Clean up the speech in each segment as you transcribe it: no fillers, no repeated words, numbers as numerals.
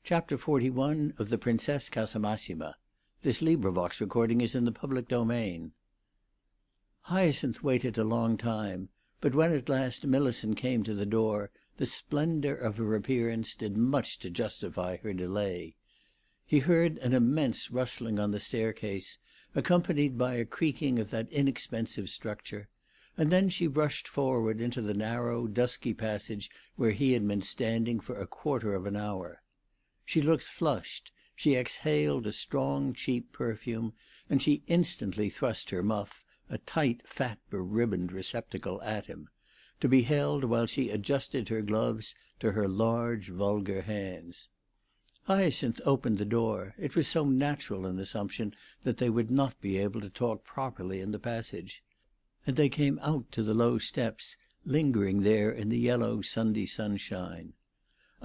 Chapter 41 of the Princess Casamassima. This LibriVox is in the public domain. Hyacinth waited a long time, but when at last Millicent came to the door, the splendour of her appearance did much to justify her delay. He heard an immense rustling on the staircase, accompanied by a creaking of that inexpensive structure, and then she rushed forward into the narrow, dusky passage where he had been standing for a quarter of an hour. She looked flushed, she exhaled a strong, cheap perfume, and she instantly thrust her muff, a tight, fat, beribboned receptacle, at him, to be held while she adjusted her gloves to her large, vulgar hands. Hyacinth opened the door; it was so natural an assumption that they would not be able to talk properly in the passage; and they came out to the low steps, lingering there in the yellow Sunday sunshine.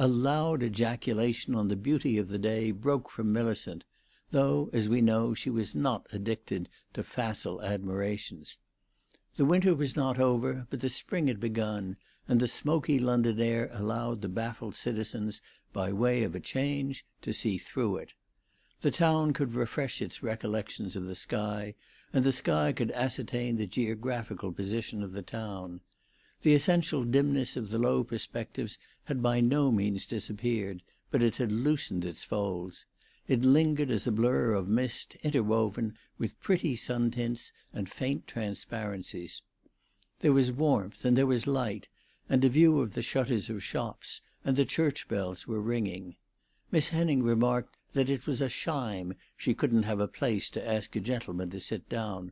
A loud ejaculation on the beauty of the day broke from Millicent, though, as we know, she was not addicted to facile admirations. The winter was not over, but the spring had begun, and the smoky London air allowed the baffled citizens, by way of a change, to see through it. The town could refresh its recollections of the sky, and the sky could ascertain the geographical position of the town. The essential dimness of the low perspectives had by no means disappeared, but it had loosened its folds. It lingered as a blur of mist interwoven with pretty sun tints and faint transparencies. There was warmth and there was light, and a view of the shutters of shops, and the church bells were ringing. Miss Henning remarked that it was a shime she couldn't have a place to ask a gentleman to sit down;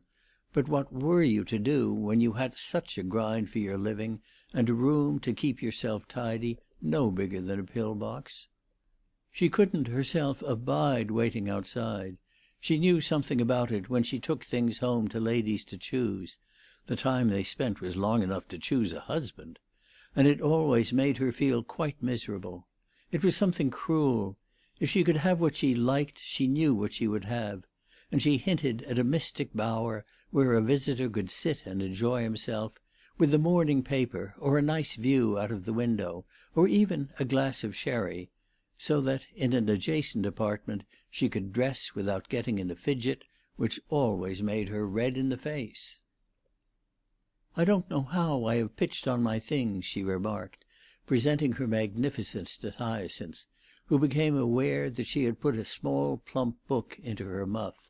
but what were you to do when you had such a grind for your living, and a room to keep yourself tidy no bigger than a pill-box? She couldn't herself abide waiting outside. She knew something about it when she took things home to ladies to choose. The time they spent was long enough to choose a husband. And it always made her feel quite miserable. It was something cruel. If she could have what she liked, she knew what she would have; and she hinted at a mystic bower where a visitor could sit and enjoy himself, with the morning paper, or a nice view out of the window, or even a glass of sherry, so that in an adjacent apartment she could dress without getting in a fidget, which always made her red in the face. "I don't know how I have pitched on my things," she remarked, presenting her magnificence to Hyacinth, who became aware that she had put a small plump book into her muff.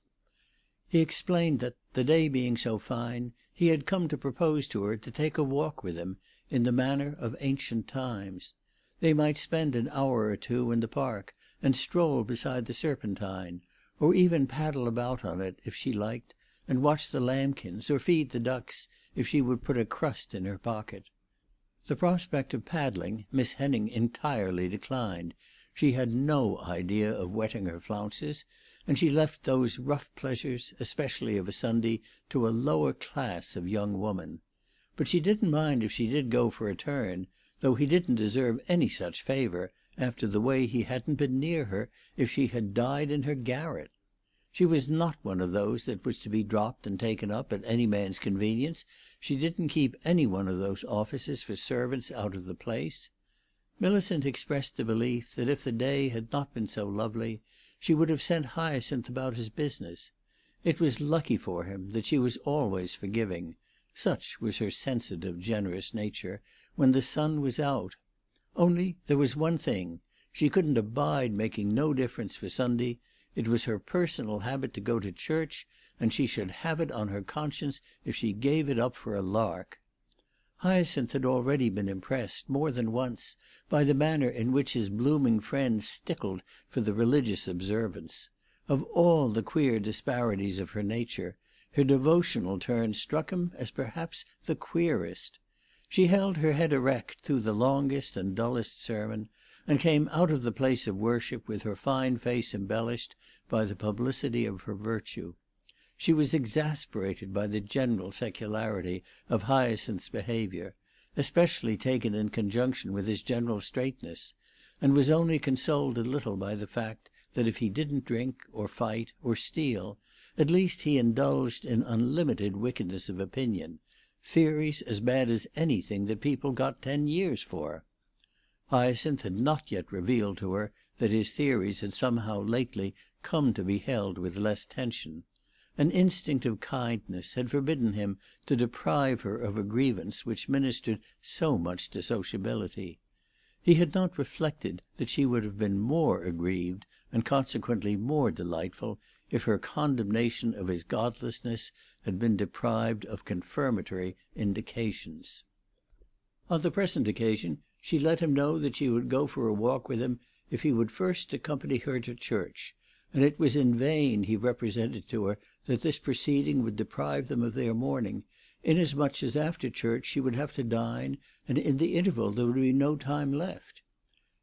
He explained that, the day being so fine, he had come to propose to her to take a walk with him, in the manner of ancient times. They might spend an hour or two in the park, and stroll beside the Serpentine, or even paddle about on it, if she liked, and watch the lambkins, or feed the ducks, if she would put a crust in her pocket. The prospect of paddling Miss Henning entirely declined; she had no idea of wetting her flounces, and she left those rough pleasures, especially of a Sunday, to a lower class of young woman. But she didn't mind if she did go for a turn, though he didn't deserve any such favour, after the way he hadn't been near her if she had died in her garret. She was not one of those that was to be dropped and taken up at any man's convenience. She didn't keep any one of those offices for servants out of the place. Millicent expressed the belief that if the day had not been so lovely, she would have sent Hyacinth about his business. It was lucky for him that she was always forgiving, such was her sensitive, generous nature, when the sun was out. Only there was one thing: she couldn't abide making no difference for Sunday. It was her personal habit to go to church, and she should have it on her conscience if she gave it up for a lark. Hyacinth had already been impressed, more than once, by the manner in which his blooming friend stickled for the religious observance. Of all the queer disparities of her nature, her devotional turn struck him as perhaps the queerest. She held her head erect through the longest and dullest sermon, and came out of the place of worship with her fine face embellished by the publicity of her virtue. She was exasperated by the general secularity of Hyacinth's behaviour, especially taken in conjunction with his general straightness, and was only consoled a little by the fact that if he didn't drink, or fight, or steal, at least he indulged in unlimited wickedness of opinion, theories as bad as anything that people got 10 years for. Hyacinth had not yet revealed to her that his theories had somehow lately come to be held with less tension. An instinct of kindness had forbidden him to deprive her of a grievance which ministered so much to sociability. He had not reflected that she would have been more aggrieved, and consequently more delightful, if her condemnation of his godlessness had been deprived of confirmatory indications. On the present occasion she let him know that she would go for a walk with him if he would first accompany her to church, and it was in vain he represented to her that this proceeding would deprive them of their morning, inasmuch as after church she would have to dine, and in the interval there would be no time left.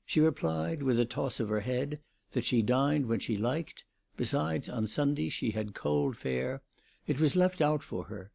She replied, with a toss of her head, that she dined when she liked; besides, on Sundays she had cold fare; it was left out for her,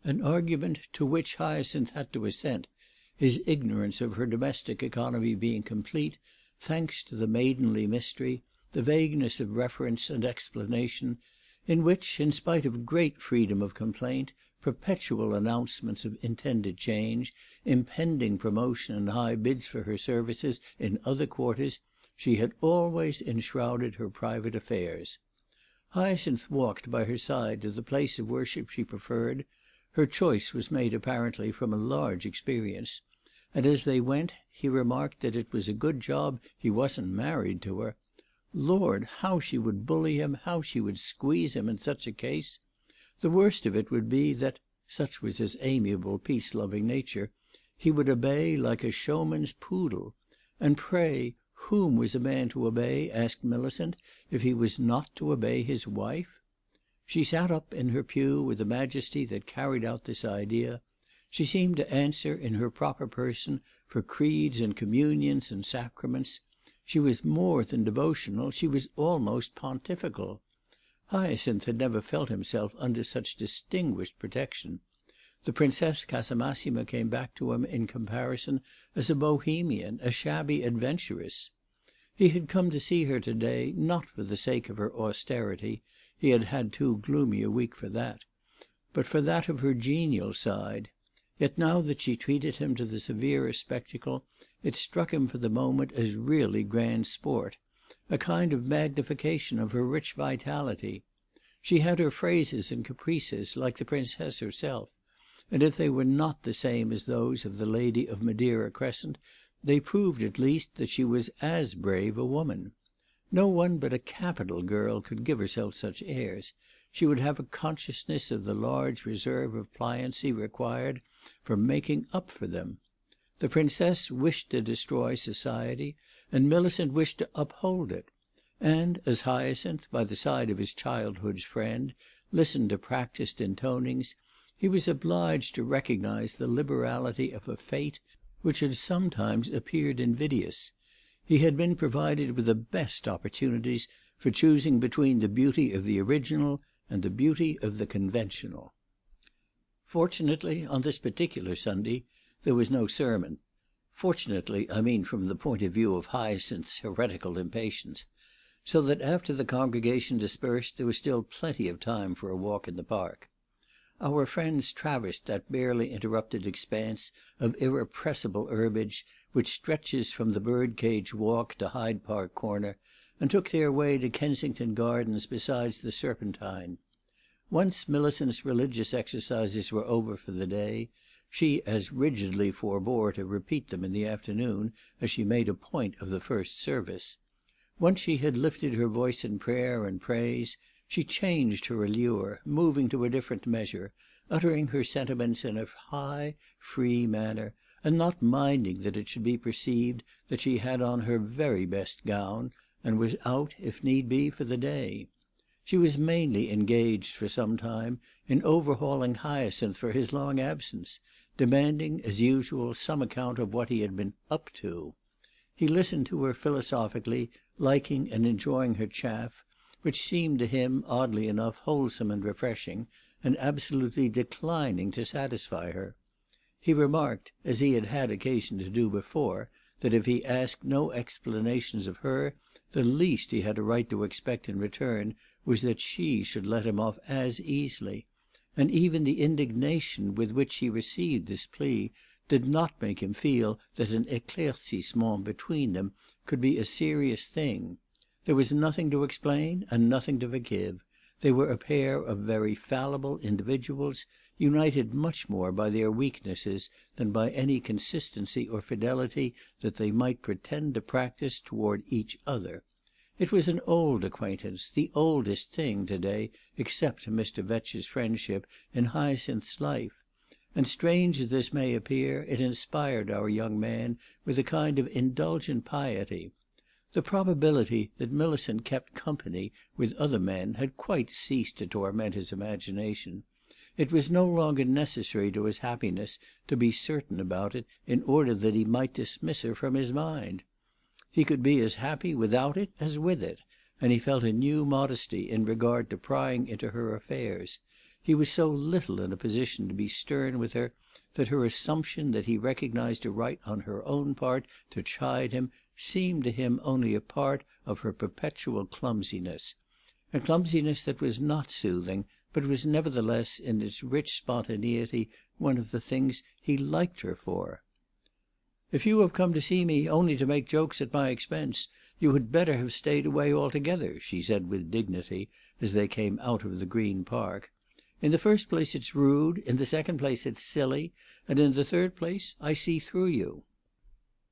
an argument to which Hyacinth had to assent, his ignorance of her domestic economy being complete, thanks to the maidenly mystery, the vagueness of reference and explanation, in which, in spite of great freedom of complaint, perpetual announcements of intended change, impending promotion and high bids for her services in other quarters, she had always enshrouded her private affairs. Hyacinth walked by her side to the place of worship she preferred; her choice was made apparently from a large experience, and as they went he remarked that it was a good job he wasn't married to her. Lord, how she would bully him, how she would squeeze him in such a case! The worst of it would be that, such was his amiable, peace-loving nature, he would obey like a showman's poodle. And pray, whom was a man to obey, asked Millicent, if he was not to obey his wife? She sat up in her pew with a majesty that carried out this idea. She seemed to answer in her proper person for creeds and communions and sacraments. She was more than devotional, she was almost pontifical. Hyacinth had never felt himself under such distinguished protection. The Princess Casamassima came back to him in comparison as a bohemian, a shabby adventuress. He had come to see her to-day, not for the sake of her austerity, he had had too gloomy a week for that, but for that of her genial side. Yet now that she treated him to the severer spectacle, it struck him for the moment as really grand sport, a kind of magnification of her rich vitality. She had her phrases and caprices, like the Princess herself, and if they were not the same as those of the lady of Madeira Crescent, they proved at least that she was as brave a woman. No one but a capital girl could give herself such airs. She would have a consciousness of the large reserve of pliancy required for making up for them. The Princess wished to destroy society, and Millicent wished to uphold it; and as Hyacinth, by the side of his childhood's friend, listened to practised intonings, he was obliged to recognise the liberality of a fate which had sometimes appeared invidious. He had been provided with the best opportunities for choosing between the beauty of the original and the beauty of the conventional. Fortunately, on this particular Sunday, there was no sermon. Fortunately, I mean from the point of view of Hyacinth's heretical impatience, so that after the congregation dispersed there was still plenty of time for a walk in the park. Our friends traversed that barely interrupted expanse of irrepressible herbage which stretches from the Birdcage Walk to Hyde Park Corner, and took their way to Kensington Gardens beside the Serpentine. Once Millicent's religious exercises were over for the day, she as rigidly forbore to repeat them in the afternoon as she made a point of the first service. Once she had lifted her voice in prayer and praise, she changed her allure, moving to a different measure, uttering her sentiments in a high, free manner, and not minding that it should be perceived that she had on her very best gown, and was out, if need be, for the day. She was mainly engaged for some time in overhauling Hyacinth for his long absence, demanding, as usual, some account of what he had been "up to." He listened to her philosophically, liking and enjoying her chaff, which seemed to him, oddly enough, wholesome and refreshing, and absolutely declining to satisfy her. He remarked, as he had had occasion to do before, that if he asked no explanations of her, the least he had a right to expect in return was that she should let him off as easily; and even the indignation with which she received this plea did not make him feel that an éclaircissement between them could be a serious thing. There was nothing to explain and nothing to forgive. They were a pair of very fallible individuals, united much more by their weaknesses than by any consistency or fidelity that they might pretend to practise toward each other. It was an old acquaintance, the oldest thing to-day, except Mr. Vetch's friendship, in Hyacinth's life; and strange as this may appear, it inspired our young man with a kind of indulgent piety. The probability that Millicent kept company with other men had quite ceased to torment his imagination. It was no longer necessary to his happiness to be certain about it in order that he might dismiss her from his mind. He could be as happy without it as with it, and he felt a new modesty in regard to prying into her affairs. He was so little in a position to be stern with her that her assumption that he recognized a right on her own part to chide him seemed to him only a part of her perpetual clumsiness, a clumsiness that was not soothing, but was nevertheless in its rich spontaneity one of the things he liked her for. "If you have come to see me only to make jokes at my expense, you had better have stayed away altogether," she said with dignity, as they came out of the Green Park. "In the first place it's rude, in the second place it's silly, and in the third place I see through you."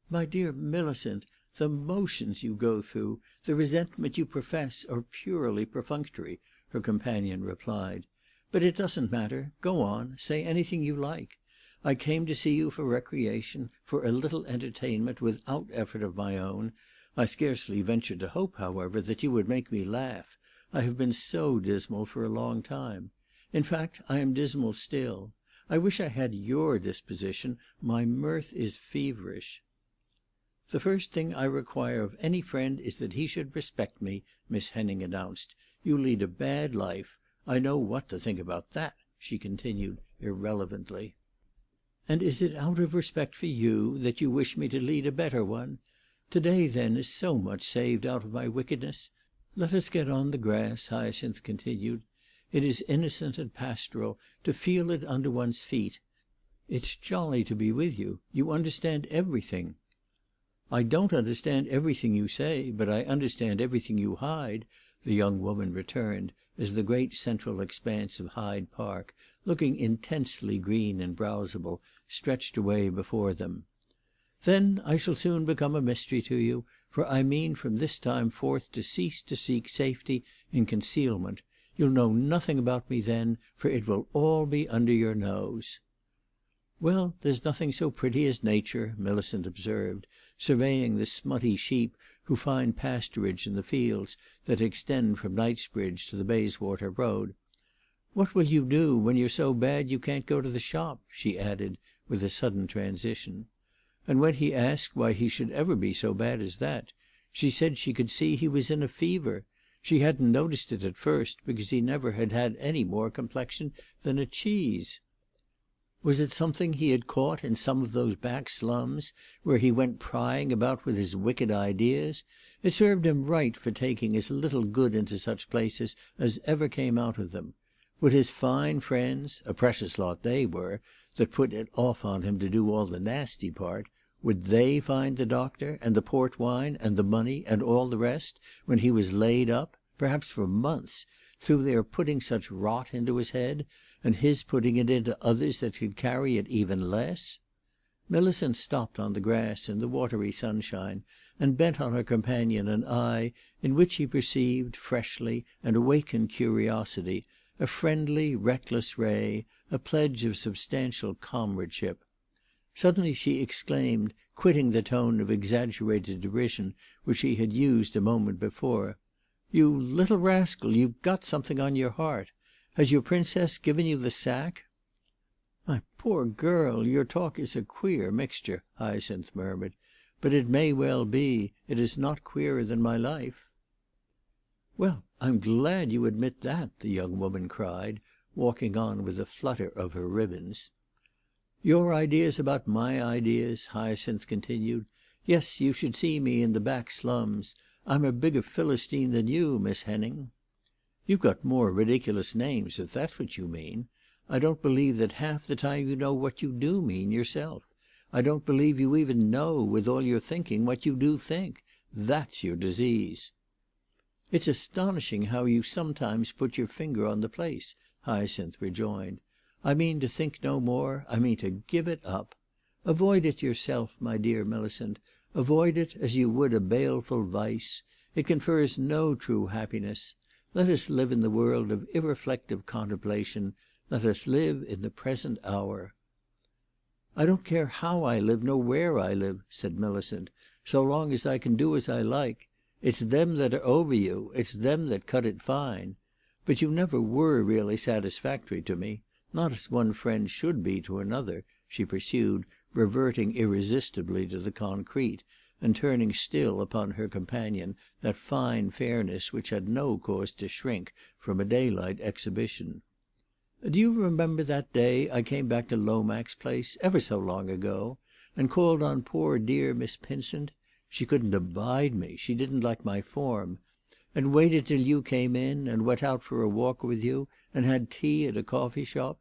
"My dear Millicent, the motions you go through, the resentment you profess, are purely perfunctory," her companion replied. "But it doesn't matter. Go on. Say anything you like. I came to see you for recreation, for a little entertainment without effort of my own. I scarcely ventured to hope, however, that you would make me laugh. I have been so dismal for a long time. In fact, I am dismal still. I wish I had your disposition. My mirth is feverish." "The first thing I require of any friend is that he should respect me," Miss Henning announced. "You lead a bad life. I know what to think about that," she continued irrelevantly. "And is it out of respect for you that you wish me to lead a better one? To-day, then, is so much saved out of my wickedness. Let us get on the grass," Hyacinth continued. "It is innocent and pastoral to feel it under one's feet. It's jolly to be with you. You understand everything." "I don't understand everything you say, but I understand everything you hide," the young woman returned, as the great central expanse of Hyde Park, looking intensely green and browsable, stretched away before them. "Then I shall soon become a mystery to you, for I mean from this time forth to cease to seek safety in concealment. You'll know nothing about me then, for it will all be under your nose." "Well, there's nothing so pretty as nature," Millicent observed, surveying the smutty sheep who find pasturage in the fields that extend from Knightsbridge to the Bayswater Road. "What will you do when you're so bad you can't go to the shop?" she added, with a sudden transition. And when he asked why he should ever be so bad as that, she said she could see he was in a fever. She hadn't noticed it at first, because he never had had any more complexion than a cheese. Was it something he had caught in some of those back slums, where he went prying about with his wicked ideas? It served him right for taking as little good into such places as ever came out of them. Would his fine friends, a precious lot they were, that put it off on him to do all the nasty part, would they find the doctor, and the port wine, and the money, and all the rest, when he was laid up, perhaps for months, through their putting such rot into his head, and his putting it into others that could carry it even less? Millicent stopped on the grass in the watery sunshine, and bent on her companion an eye in which he perceived, freshly, an awakened curiosity, a friendly, reckless ray, a pledge of substantial comradeship. Suddenly she exclaimed, quitting the tone of exaggerated derision which she had used a moment before, "You little rascal, you've got something on your heart. Has your princess given you the sack?" "My poor girl, your talk is a queer mixture," Hyacinth murmured. "But it may well be. It is not queerer than my life." "Well, I'm glad you admit that," the young woman cried, walking on with a flutter of her ribbons. "Your ideas about my ideas," Hyacinth continued. "Yes, you should see me in the back slums. I'm a bigger Philistine than you, Miss Henning." "You've got more ridiculous names, if that's what you mean. I don't believe that half the time you know what you do mean yourself. I don't believe you even know, with all your thinking, what you do think. That's your disease." "It's astonishing how you sometimes put your finger on the place," Hyacinth rejoined. "I mean to think no more. I mean to give it up. Avoid it yourself, my dear Millicent. Avoid it as you would a baleful vice. It confers no true happiness. Let us live in the world of irreflective contemplation. Let us live in the present hour." "I don't care how I live, nor where I live," said Millicent, "so long as I can do as I like. It's them that are over you; it's them that cut it fine. But you never were really satisfactory to me; not as one friend should be to another," she pursued, reverting irresistibly to the concrete, and turning still upon her companion that fine fairness which had no cause to shrink from a daylight exhibition. "Do you remember that day I came back to Lomax Place, ever so long ago, and called on poor dear Miss Pinsent? She couldn't abide me; she didn't like my form. And waited till you came in, and went out for a walk with you, and had tea at a coffee shop?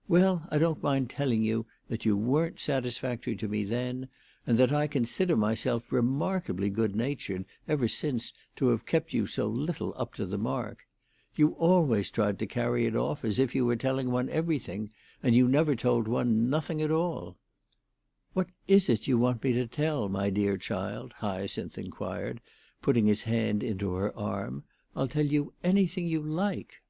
Well, I don't mind telling you that you weren't satisfactory to me then, and that I consider myself remarkably good natured ever since to have kept you so little up to the mark. You always tried to carry it off as if you were telling one everything, and you never told one nothing at all." "What is it you want me to tell, my dear child?" Hyacinth inquired, putting his hand into her arm. "I'll tell you anything you like."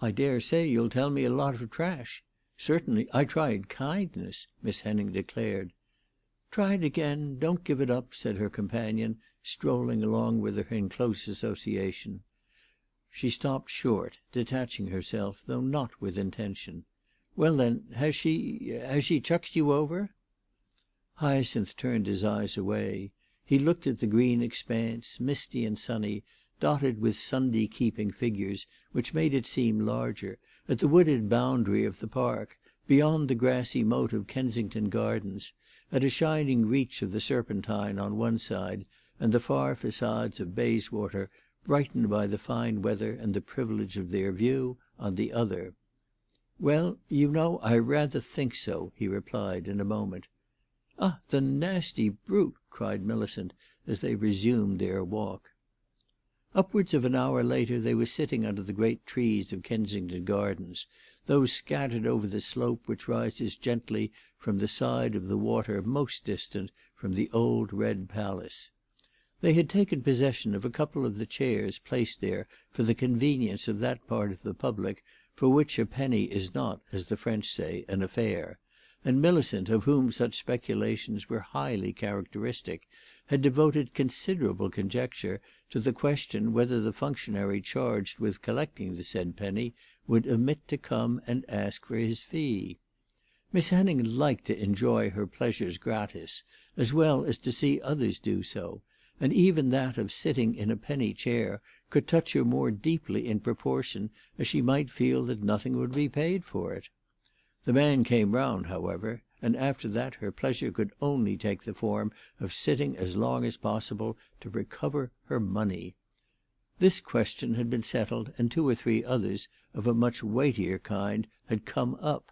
"I dare say you'll tell me a lot of trash. Certainly I tried kindness," Miss Henning declared. "Try it again; don't give it up," said her companion, strolling along with her in close association. She stopped short, detaching herself, though not with intention. "Well, then, has she chucked you over?" Hyacinth turned his eyes away. He looked at the green expanse, misty and sunny, dotted with Sunday keeping figures, which made it seem larger, at the wooded boundary of the park, beyond the grassy moat of Kensington Gardens, at a shining reach of the Serpentine on one side, and the far facades of Bayswater, brightened by the fine weather and the privilege of their view, on the other. "Well, you know, I rather think so," he replied in a moment. "Ah, the nasty brute!" cried Millicent, as they resumed their walk. Upwards of an hour later they were sitting under the great trees of Kensington Gardens, those scattered over the slope which rises gently from the side of the water most distant from the old red palace. They had taken possession of a couple of the chairs placed there for the convenience of that part of the public for which a penny is not, as the French say, an affair, and Millicent, of whom such speculations were highly characteristic, had devoted considerable conjecture to the question whether the functionary charged with collecting the said penny would omit to come and ask for his fee. Miss Henning liked to enjoy her pleasures gratis, as well as to see others do so, and even that of sitting in a penny chair could touch her more deeply in proportion as she might feel that nothing would be paid for it. The man came round, however, and after that her pleasure could only take the form of sitting as long as possible to recover her money. This question had been settled, and two or three others, of a much weightier kind, had come up.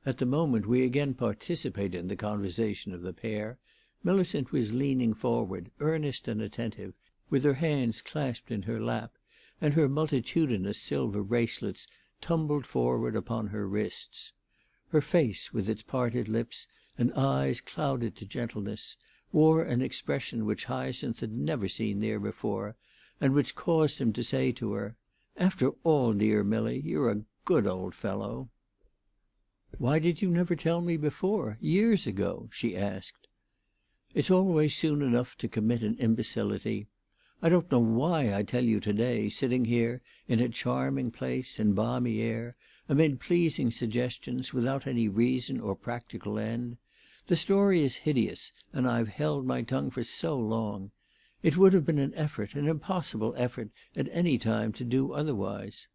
At the moment we again participate in the conversation of the pair, Millicent was leaning forward, earnest and attentive, with her hands clasped in her lap, and her multitudinous silver bracelets tumbled forward upon her wrists. Her face, with its parted lips and eyes clouded to gentleness, wore an expression which Hyacinth had never seen there before, and which caused him to say to her, "After all, dear Milly, you're a good old fellow." "Why did you never tell me before, years ago?" she asked. "It's always soon enough to commit an imbecility. I don't know why I tell you to day, sitting here in a charming place, in balmy air, amid pleasing suggestions, without any reason or practical end. The story is hideous, and I've held my tongue for so long. It would have been an effort, an impossible effort, at any time to do otherwise.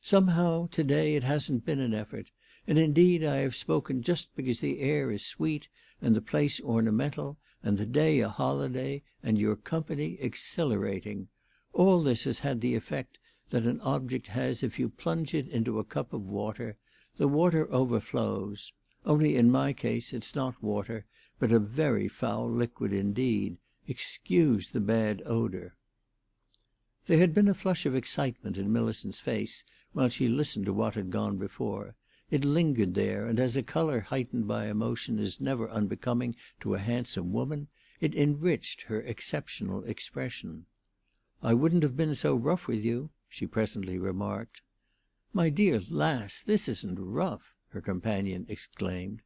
Somehow, to day it hasn't been an effort, and indeed I have spoken just because the air is sweet, and the place ornamental, and the day a holiday, and your company exhilarating. All this has had the effect that an object has if you plunge it into a cup of water. The water overflows. Only in my case it's not water, but a very foul liquid indeed. Excuse the bad odour." There had been a flush of excitement in Millicent's face while she listened to what had gone before. It lingered there, and as a colour heightened by emotion is never unbecoming to a handsome woman, it enriched her exceptional expression. "I wouldn't have been so rough with you," she presently remarked. "My dear lass, this isn't rough!" her companion exclaimed.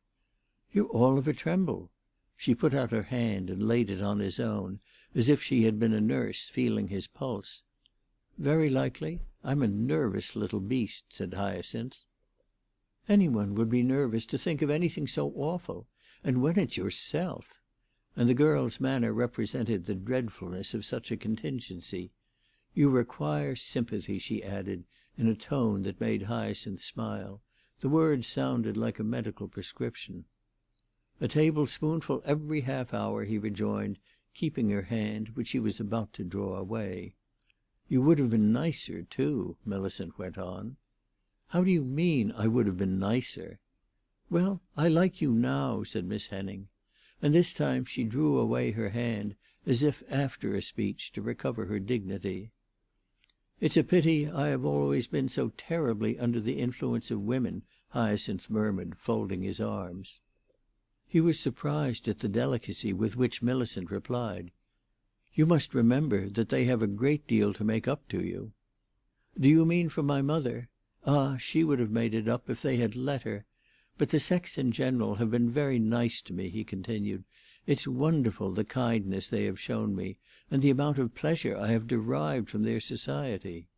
"You're all of a tremble." She put out her hand and laid it on his own, as if she had been a nurse feeling his pulse. "Very likely. I'm a nervous little beast," said Hyacinth. "Any one would be nervous to think of anything so awful. And when it's yourself!" And the girl's manner represented the dreadfulness of such a contingency. "You require sympathy," she added, in a tone that made Hyacinth smile. The words sounded like a medical prescription. "A tablespoonful every half hour," he rejoined, keeping her hand, which she was about to draw away. "You would have been nicer, too," Millicent went on. "How do you mean, I would have been nicer?" "Well, I like you now," said Miss Henning. And this time she drew away her hand, as if after a speech, to recover her dignity. "It's a pity I have always been so terribly under the influence of women," Hyacinth murmured, folding his arms. He was surprised at the delicacy with which Millicent replied. "You must remember that they have a great deal to make up to you." "Do you mean from my mother? Ah, she would have made it up if they had let her. But the sex in general have been very nice to me," he continued. "It's wonderful the kindness they have shown me, and the amount of pleasure I have derived from their society."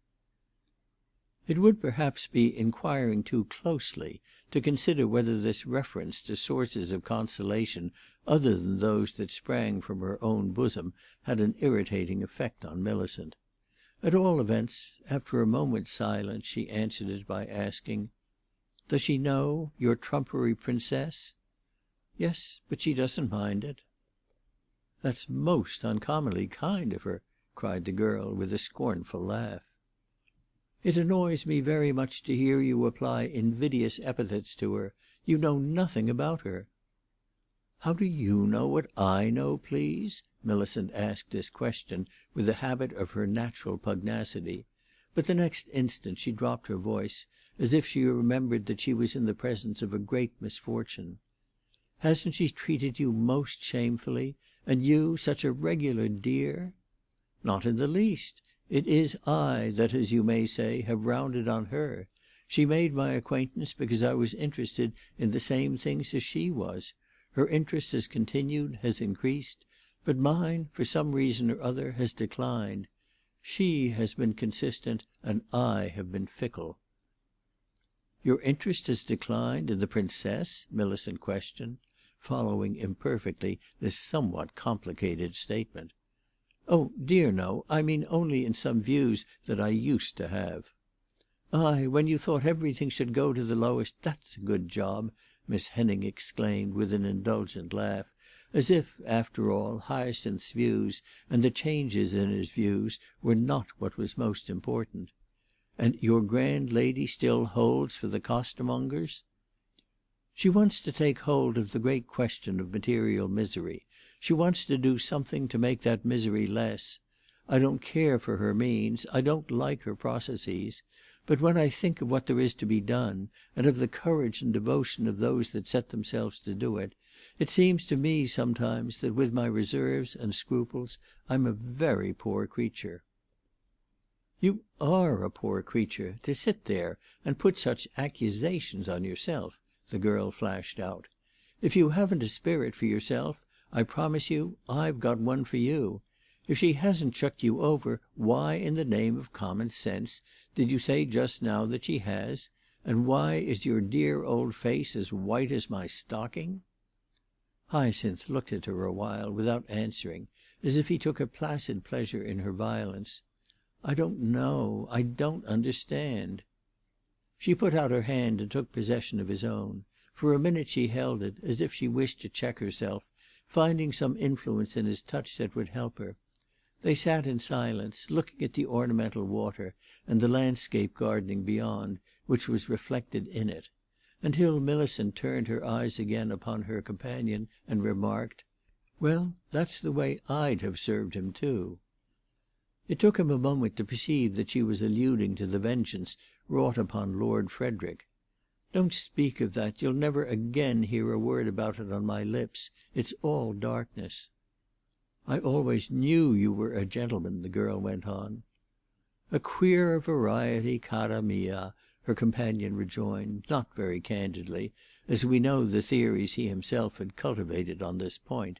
It would perhaps be inquiring too closely to consider whether this reference to sources of consolation other than those that sprang from her own bosom had an irritating effect on Millicent. At all events, after a moment's silence, she answered it by asking, "Does she know your trumpery princess?" "Yes, but she doesn't mind it." "That's most uncommonly kind of her," cried the girl, with a scornful laugh. "It annoys me very much to hear you apply invidious epithets to her. You know nothing about her." "How do you know what I know, please?" Millicent asked this question with the habit of her natural pugnacity; but the next instant she dropped her voice, as if she remembered that she was in the presence of a great misfortune. "Hasn't she treated you most shamefully? And you such a regular dear?" "Not in the least. It is I that, as you may say, have rounded on her. She made my acquaintance because I was interested in the same things as she was. Her interest has continued, has increased, but mine, for some reason or other, has declined. She has been consistent, and I have been fickle." "Your interest has declined in the Princess?" Millicent questioned, following imperfectly this somewhat complicated statement. "Oh dear, no. I mean only in some views that I used to have." "Ay, when you thought everything should go to the lowest, that's a good job!" Miss Henning exclaimed, with an indulgent laugh, as if, after all, Hyacinth's views and the changes in his views were not what was most important. "And your grand lady still holds for the costermongers?" "She wants to take hold of the great question of material misery. She wants to do something to make that misery less. I don't care for her means, I don't like her processes. But when I think of what there is to be done, and of the courage and devotion of those that set themselves to do it, it seems to me sometimes that with my reserves and scruples I'm a very poor creature." "You are a poor creature, to sit there and put such accusations on yourself," the girl flashed out. "If you haven't a spirit for yourself, I promise you I've got one for you. If she hasn't chucked you over, why, in the name of common sense, did you say just now that she has? And why is your dear old face as white as my stocking?" Hyacinth looked at her a while without answering, as if he took a placid pleasure in her violence. "I don't know. I don't understand." She put out her hand and took possession of his own. For a minute she held it, as if she wished to check herself, finding some influence in his touch that would help her. They sat in silence, looking at the ornamental water and the landscape gardening beyond, which was reflected in it. until Millicent turned her eyes again upon her companion and remarked, "Well, that's the way I'd have served him, too." It took him a moment to perceive that she was alluding to the vengeance wrought upon Lord Frederick. "Don't speak of that. You'll never again hear a word about it on my lips. It's all darkness." "I always knew you were a gentleman," the girl went on. "A queer variety, cara mia," her companion rejoined, not very candidly, as we know the theories he himself had cultivated on this point.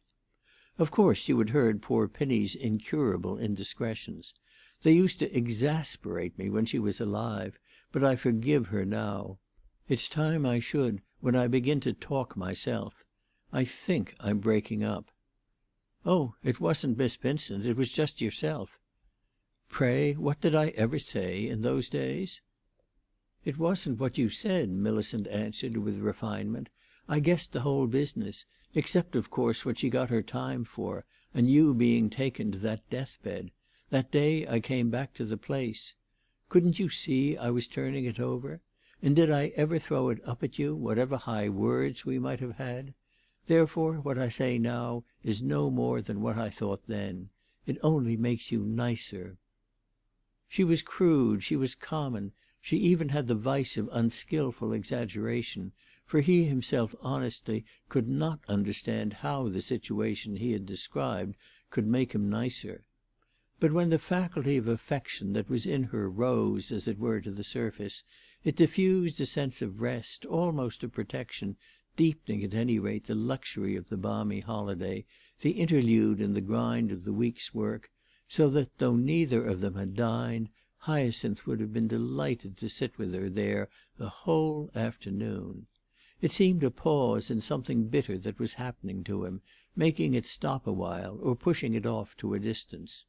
"Of course you had heard poor Pinnie's incurable indiscretions. They used to exasperate me when she was alive, but I forgive her now. It's time I should, when I begin to talk myself. I think I'm breaking up." "Oh, it wasn't Miss Vincent. It was just yourself." "Pray, what did I ever say in those days?" "It wasn't what you said," Millicent answered, with refinement. "I guessed the whole business, except, of course, what she got her time for, and you being taken to that deathbed, that day I came back to the place. Couldn't you see I was turning it over? And did I ever throw it up at you, whatever high words we might have had? Therefore what I say now is no more than what I thought then. It only makes you nicer." She was crude, she was common, she even had the vice of unskilful exaggeration, for he himself honestly could not understand how the situation he had described could make him nicer. But when the faculty of affection that was in her rose, as it were, to the surface, it diffused a sense of rest, almost of protection, deepening at any rate the luxury of the balmy holiday, the interlude in the grind of the week's work, so that, though neither of them had dined, Hyacinth would have been delighted to sit with her there the whole afternoon. It seemed a pause in something bitter that was happening to him, making it stop a while, or pushing it off to a distance.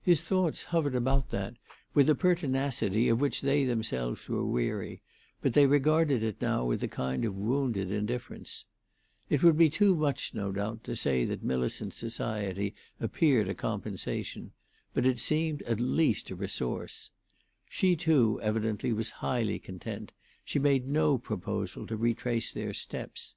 His thoughts hovered about that with a pertinacity of which they themselves were weary, but they regarded it now with a kind of wounded indifference. It would be too much, no doubt, to say that Millicent's society appeared a compensation, but it seemed at least a resource. She, too, evidently was highly content. She made no proposal to retrace their steps.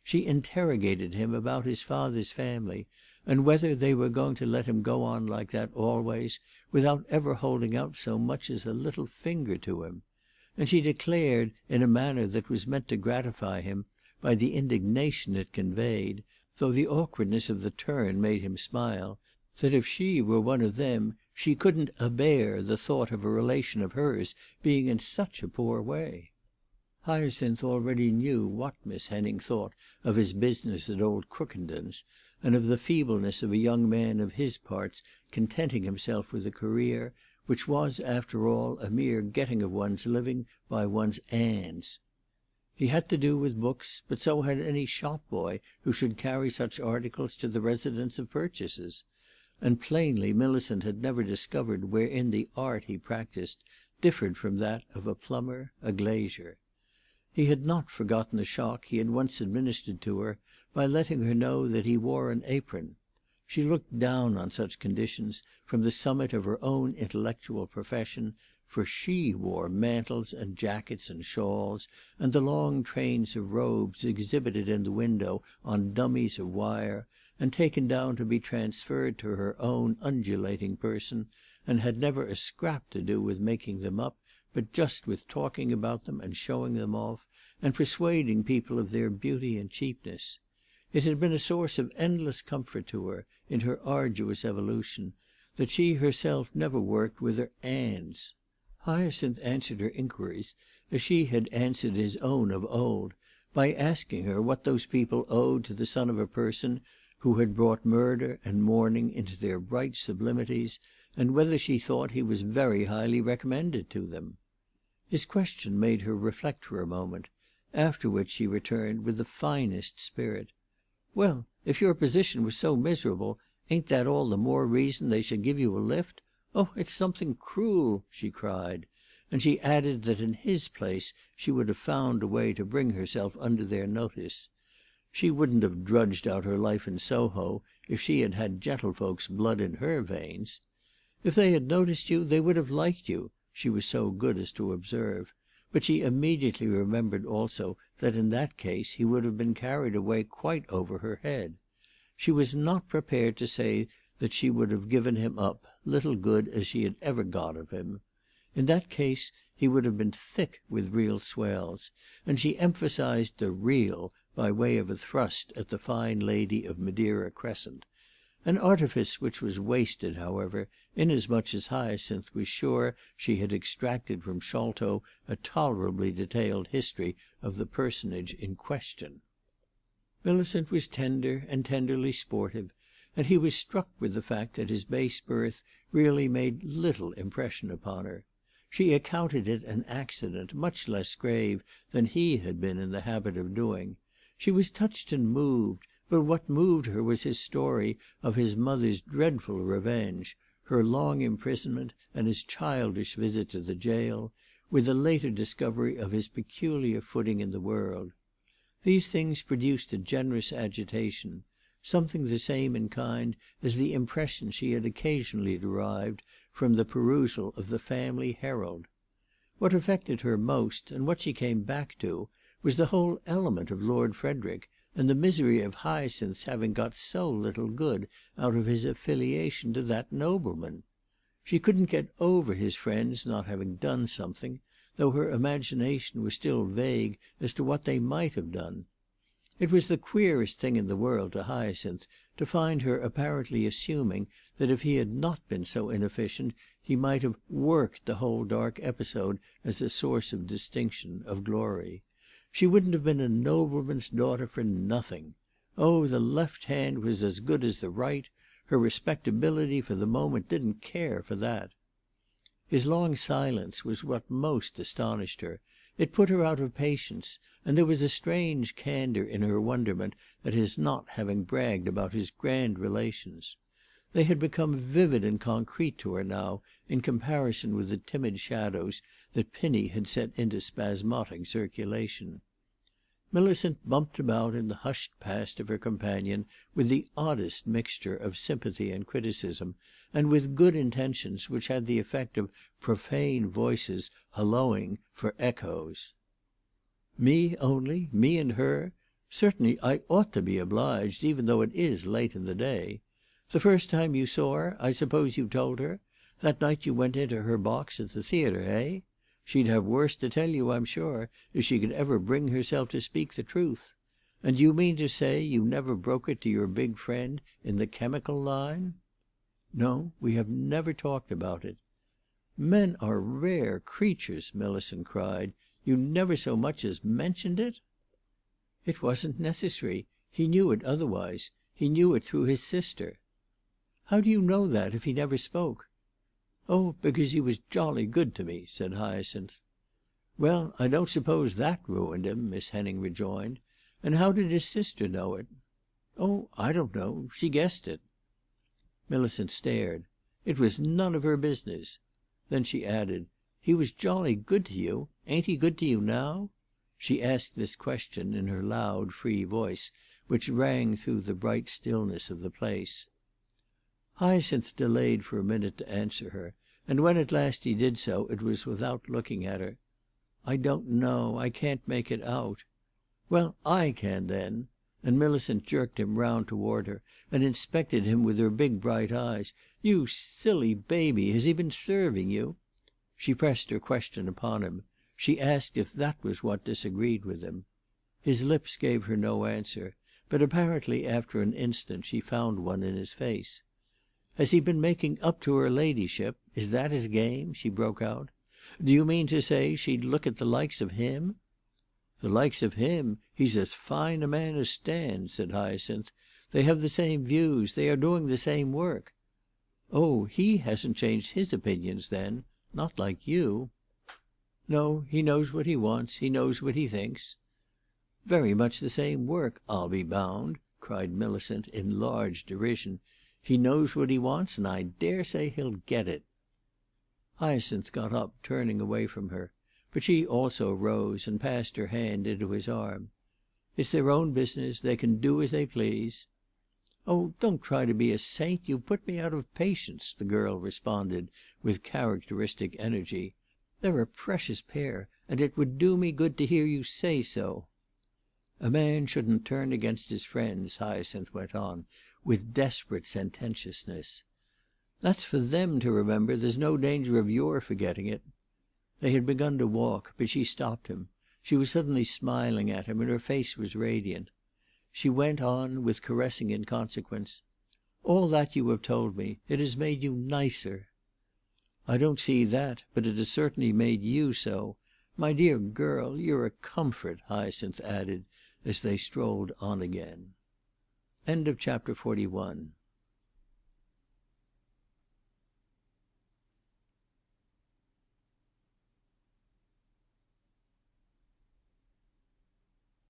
She interrogated him about his father's family, and whether they were going to let him go on like that always, without ever holding out so much as a little finger to him; and she declared, in a manner that was meant to gratify him by the indignation it conveyed, though the awkwardness of the turn made him smile, that if she were one of them she couldn't abear the thought of a relation of hers being in such a poor way. Hyacinth already knew what Miss Henning thought of his business at old Crookenden's, and of the feebleness of a young man of his parts contenting himself with a career which was, after all, a mere getting of one's living by one's ands. He had to do with books, but so had any shop boy who should carry such articles to the residence of purchasers; and plainly Millicent had never discovered wherein the art he practised differed from that of a plumber, a glazier. He had not forgotten the shock he had once administered to her by letting her know that he wore an apron. She looked down on such conditions from the summit of her own intellectual profession, for she wore mantles and jackets and shawls, and the long trains of robes exhibited in the window on dummies of wire, and taken down to be transferred to her own undulating person, and had never a scrap to do with making them up, but just with talking about them and showing them off, and persuading people of their beauty and cheapness. It had been a source of endless comfort to her, in her arduous evolution, that she herself never worked with her hands. Hyacinth answered her inquiries as she had answered his own of old, by asking her what those people owed to the son of a person who had brought murder and mourning into their bright sublimities, and whether she thought he was very highly recommended to them. His question made her reflect for a moment, after which she returned with the finest spirit. "Well, if your position was so miserable, ain't that all the more reason they should give you a lift? Oh, it's something cruel!" she cried; and she added that in his place she would have found a way to bring herself under their notice. She wouldn't have drudged out her life in Soho if she had had gentlefolk's blood in her veins. If they had noticed you they would have liked you, she was so good as to observe, But she immediately remembered also that in that case he would have been carried away quite over her head. She was not prepared to say that she would have given him up, little good as she had ever got of him. In that case he would have been thick with real swells, and she emphasized the real by way of a thrust at the fine lady of Madeira Crescent, an artifice which was wasted, however, inasmuch as Hyacinth was sure she had extracted from Sholto a tolerably detailed history of the personage in question. Millicent was tender and tenderly sportive, and he was struck with the fact that his base birth really made little impression upon her. She accounted it an accident much less grave than he had been in the habit of doing. She was touched and moved, but what moved her was his story of his mother's dreadful revenge, her long imprisonment, and his childish visit to the jail, with the later discovery of his peculiar footing in the world. These things produced a generous agitation, something the same in kind as the impression she had occasionally derived from the perusal of the Family Herald. What affected her most, and what she came back to, was the whole element of Lord Frederick, and the misery of Hyacinth's having got so little good out of his affiliation to that nobleman. She couldn't get over his friends not having done something, though her imagination was still vague as to what they might have done. It was the queerest thing in the world to Hyacinth to find her apparently assuming that if he had not been so inefficient he might have "worked" the whole dark episode as a source of distinction, of glory. She wouldn't have been a nobleman's daughter for nothing. Oh, the left hand was as good as the right; her respectability for the moment didn't care for that. His long silence was what most astonished her. It put her out of patience, and there was a strange candour in her wonderment at his not having bragged about his grand relations. They had become vivid and concrete to her now in comparison with the timid shadows that Pinnie had set into spasmodic circulation. Millicent bumped about in the hushed past of her companion with the oddest mixture of sympathy and criticism, and with good intentions which had the effect of profane voices holloaing for echoes. "Me only? Me and her? Certainly I ought to be obliged, even though it is late in the day. The first time you saw her, I suppose you told her? That night you went into her box at the theatre, eh? She'd have worse to tell you, I'm sure, if she could ever bring herself to speak the truth. And do you mean to say you never broke it to your big friend in the chemical line?" "No, we have never talked about it." "Men are rare creatures," Millicent cried. "You never so much as mentioned it?" "It wasn't necessary. He knew it otherwise. He knew it through his sister." "How do you know that, if he never spoke?" "Oh, because he was jolly good to me," said Hyacinth. "Well, I don't suppose that ruined him," Miss Henning rejoined. "And how did his sister know it?" "Oh, I don't know. She guessed it." Millicent stared. It was none of her business. Then she added, "He was jolly good to you. Ain't he good to you now?" She asked this question in her loud, free voice, which rang through the bright stillness of the place. Hyacinth delayed for a minute to answer her, and when at last he did so it was without looking at her. "I don't know. I can't make it out." "Well, I can, then." And Millicent jerked him round toward her and inspected him with her big bright eyes. "You silly baby, has he been serving you?" She pressed her question upon him. She asked if that was what disagreed with him. His lips gave her no answer, but apparently after an instant she found one in his face. "Has he been making up to her ladyship? Is that his game?" she broke out. "Do you mean to say she'd look at the likes of him?" "The likes of him? He's as fine a man as stands," said Hyacinth. "They have the same views. They are doing the same work." "Oh, he hasn't changed his opinions, then? Not like you." "No, he knows what he wants. He knows what he thinks." "Very much the same work, I'll be bound," cried Millicent in large derision. "He knows what he wants, and I dare say he'll get it." Hyacinth got up, turning away from her, but she also rose and passed her hand into his arm. "It's their own business. They can do as they please." "Oh, don't try to be a saint. You put me out of patience," the girl responded with characteristic energy. They're a precious pair, and it would do me good to hear you say so." "A man shouldn't turn against his friends," Hyacinth went on, with desperate sententiousness. "That's for them to remember. There's no danger of your forgetting it." They had begun to walk, but she stopped him. She was suddenly smiling at him, and her face was radiant. She went on, with caressing inconsequence: "All that you have told me. It has made you nicer." "I don't see that, but it has certainly made you so. My dear girl, you're a comfort," Hyacinth added, as they strolled on again. CHAPTER XLII